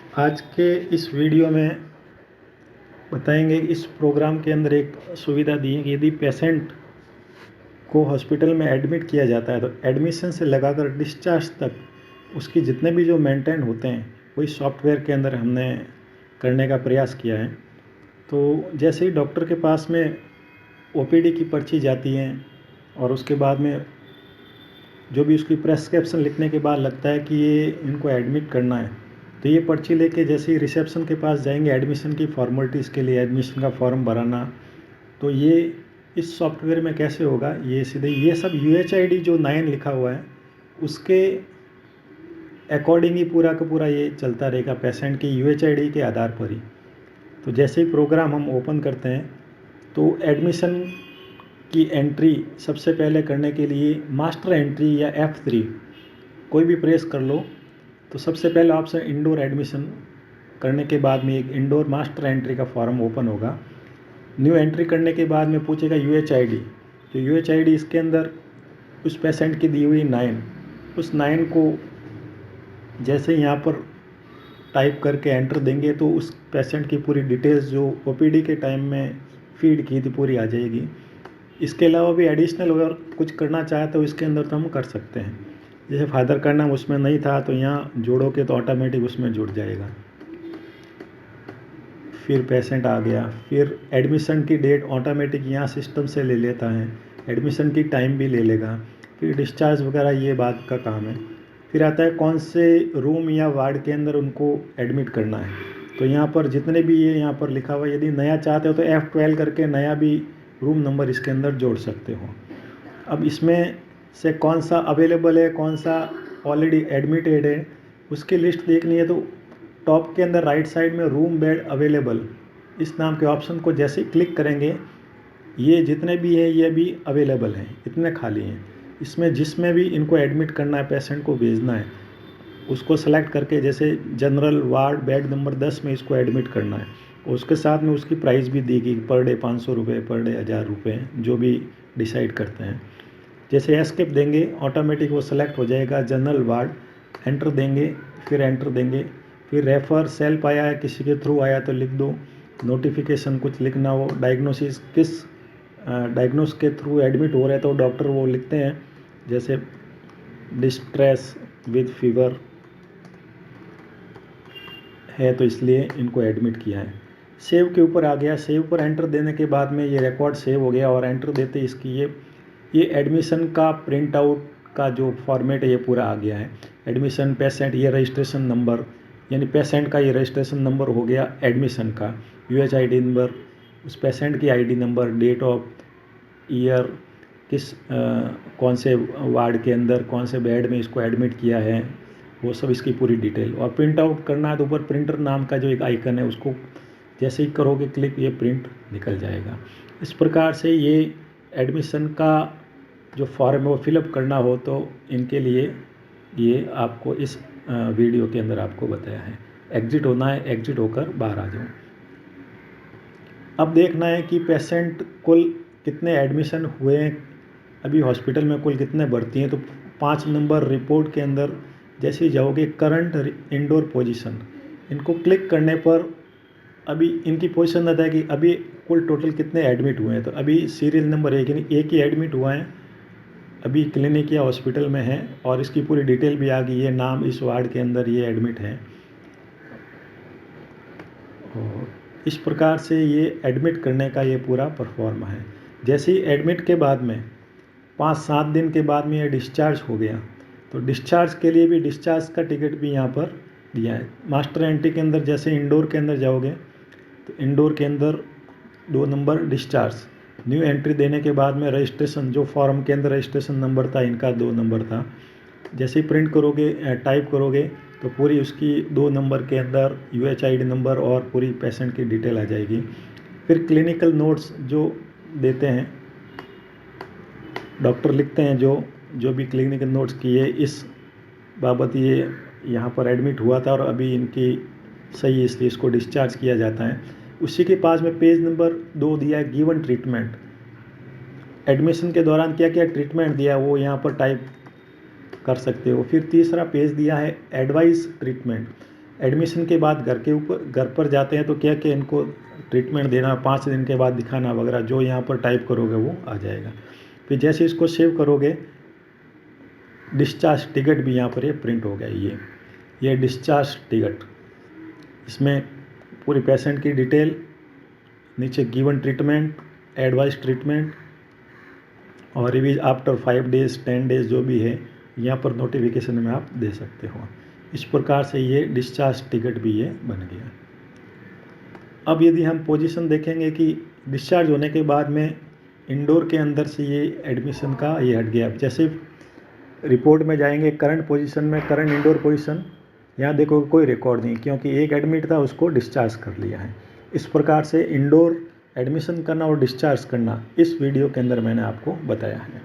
आज के इस वीडियो में बताएंगे कि इस प्रोग्राम के अंदर एक सुविधा दी है कि यदि पेशेंट को हॉस्पिटल में एडमिट किया जाता है तो एडमिशन से लगाकर डिस्चार्ज तक उसकी जितने भी जो मेंटेन होते हैं वही सॉफ्टवेयर के अंदर हमने करने का प्रयास किया है। तो जैसे ही डॉक्टर के पास में ओपीडी की पर्ची जाती है और उसके बाद में जो भी उसकी प्रेस्क्रिप्शन लिखने के बाद लगता है कि ये इनको एडमिट करना है, तो ये पर्ची लेके जैसे ही रिसेप्शन के पास जाएंगे एडमिशन की फॉर्मेलिटीज़ के लिए, एडमिशन का फॉर्म भराना, तो ये इस सॉफ्टवेयर में कैसे होगा, ये सीधे ये सब UHID जो 9 लिखा हुआ है उसके अकॉर्डिंग ही पूरा का पूरा ये चलता रहेगा, पेशेंट की UHID के आधार पर ही। तो जैसे ही प्रोग्राम हम ओपन करते हैं तो एडमिशन की एंट्री सबसे पहले करने के लिए मास्टर एंट्री या F3 कोई भी प्रेस कर लो, तो सबसे पहले ऑप्शन इंडोर एडमिशन करने के बाद में एक इंडोर मास्टर एंट्री का फॉर्म ओपन होगा। न्यू एंट्री करने के बाद में पूछेगा UHID, तो UHID इसके अंदर उस पेशेंट की दी हुई 9, उस 9 को जैसे यहाँ पर टाइप करके एंटर देंगे तो उस पेशेंट की पूरी डिटेल्स जो OPD के टाइम में फीड की थी पूरी आ जाएगी। इसके अलावा भी एडिशनल अगर कुछ करना चाहे तो इसके अंदर तो हम कर सकते हैं। जैसे फादर का नाम उसमें नहीं था तो यहाँ जोड़ोगे तो ऑटोमेटिक उसमें जुड़ जाएगा। फिर पेशेंट आ गया, फिर एडमिशन की डेट ऑटोमेटिक यहाँ सिस्टम से ले लेता है, एडमिशन की टाइम भी ले लेगा, फिर डिस्चार्ज वगैरह ये बात का काम है। फिर आता है कौन से रूम या वार्ड के अंदर उनको एडमिट करना है, तो यहाँ पर जितने भी ये यहाँ पर लिखा हुआ है, यदि नया चाहते हो तो F12 करके नया भी रूम नंबर इसके अंदर जोड़ सकते हो। अब इसमें से कौन सा अवेलेबल है, कौन सा ऑलरेडी एडमिटेड है, उसकी लिस्ट देखनी है तो टॉप के अंदर राइट साइड में रूम बेड अवेलेबल इस नाम के ऑप्शन को जैसे ही क्लिक करेंगे, ये जितने भी हैं ये भी अवेलेबल हैं, इतने खाली हैं। इसमें जिसमें भी इनको एडमिट करना है, पेशेंट को भेजना है, उसको सेलेक्ट करके जैसे जनरल वार्ड बेड नंबर 10 में इसको एडमिट करना है, उसके साथ में उसकी प्राइस भी दी गई, पर डे 500 रुपये, पर डे 1000 रुपये, जो भी डिसाइड करते हैं। जैसे एस्केप देंगे ऑटोमेटिक वो सेलेक्ट हो जाएगा जनरल वार्ड, एंटर देंगे, फिर एंटर देंगे, फिर रेफर सेल्फ आया है किसी के थ्रू आया तो लिख दो, नोटिफिकेशन कुछ लिखना हो, डायग्नोसिस किस डायग्नोस के थ्रू एडमिट हो रहे हैं तो डॉक्टर वो लिखते हैं, जैसे डिस्ट्रेस विद फीवर है तो इसलिए इनको एडमिट किया है। सेव के ऊपर आ गया, सेव पर एंटर देने के बाद में ये रिकॉर्ड सेव हो गया और एंटर देते इसकी ये एडमिशन का प्रिंट आउट का जो फॉर्मेट है ये पूरा आ गया है। एडमिशन पेशेंट, ये रजिस्ट्रेशन नंबर, यानी पेशेंट का ये रजिस्ट्रेशन नंबर हो गया एडमिशन का, UHID नंबर, उस पेशेंट की ID number, date of year, किस कौन से वार्ड के अंदर कौन से बेड में इसको एडमिट किया है, वो सब इसकी पूरी डिटेल। और प्रिंट आउट करना है तो ऊपर प्रिंटर नाम का जो एक आइकन है उसको जैसे ही करोगे क्लिक, ये प्रिंट निकल जाएगा। इस प्रकार से ये एडमिशन का जो फॉर्म है वो फिलअप करना हो तो इनके लिए ये आपको इस वीडियो के अंदर आपको बताया है। एग्जिट होना है, एग्जिट होकर बाहर आ जाओ। अब देखना है कि पेशेंट कुल कितने एडमिशन हुए हैं, अभी हॉस्पिटल में कुल कितने भर्ती हैं, तो 5 नंबर रिपोर्ट के अंदर जैसे ही जाओगे करंट इंडोर पोजीशन, इनको क्लिक करने पर अभी इनकी पोजीशन आता है कि अभी कुल टोटल कितने एडमिट हुए हैं। तो अभी सीरियल नंबर 1 यानी एक ही एडमिट हुआ है, अभी क्लिनिक या हॉस्पिटल में है और इसकी पूरी डिटेल भी आ गई, ये नाम, इस वार्ड के अंदर ये एडमिट है। और इस प्रकार से ये एडमिट करने का ये पूरा परफॉर्म है। जैसे ही एडमिट के बाद में 5-7 दिन के बाद में ये डिस्चार्ज हो गया, तो डिस्चार्ज के लिए भी डिस्चार्ज का टिकट भी यहाँ पर दिया है। मास्टर एंट्री के अंदर जैसे इंडोर के अंदर जाओगे तो इंडोर के अंदर 2 नंबर डिस्चार्ज, न्यू एंट्री देने के बाद में रजिस्ट्रेशन, जो फॉर्म के अंदर रजिस्ट्रेशन नंबर था इनका 2 नंबर था, जैसे ही प्रिंट करोगे टाइप करोगे तो पूरी उसकी 2 नंबर के अंदर UHID नंबर और पूरी पेशेंट की डिटेल आ जाएगी। फिर क्लिनिकल नोट्स जो देते हैं डॉक्टर लिखते हैं, जो भी क्लिनिकल नोट्स किए इस बाबत, ये यहाँ पर एडमिट हुआ था और अभी इनकी सही, इसलिए इसको डिस्चार्ज किया जाता है। उसी के पास में पेज नंबर 2 दिया है गिवन ट्रीटमेंट, एडमिशन के दौरान क्या क्या ट्रीटमेंट दिया वो यहाँ पर टाइप कर सकते हो। फिर तीसरा पेज दिया है एडवाइस ट्रीटमेंट, एडमिशन के बाद घर पर जाते हैं तो क्या क्या इनको ट्रीटमेंट देना, 5 दिन के बाद दिखाना वगैरह, जो यहाँ पर टाइप करोगे वो आ जाएगा। फिर जैसे इसको सेव करोगे, डिस्चार्ज टिकट भी यहाँ पर ये प्रिंट हो गया। ये डिस्चार्ज टिकट, इसमें पूरी पेशेंट की डिटेल, नीचे गिवन ट्रीटमेंट, एडवाइस ट्रीटमेंट और रिवीज आफ्टर 5 डेज 10 डेज जो भी है यहाँ पर नोटिफिकेशन में आप दे सकते हो। इस प्रकार से ये डिस्चार्ज टिकट भी ये बन गया। अब यदि हम पोजीशन देखेंगे कि डिस्चार्ज होने के बाद में इंडोर के अंदर से ये एडमिशन का ये हट गया। जैसे रिपोर्ट में जाएंगे करंट पोजीशन में, करंट इंडोर पोजीशन, यहाँ देखो कोई रिकॉर्ड नहीं, क्योंकि एक एडमिट था उसको डिस्चार्ज कर लिया है। इस प्रकार से इंडोर एडमिशन करना और डिस्चार्ज करना इस वीडियो के अंदर मैंने आपको बताया है।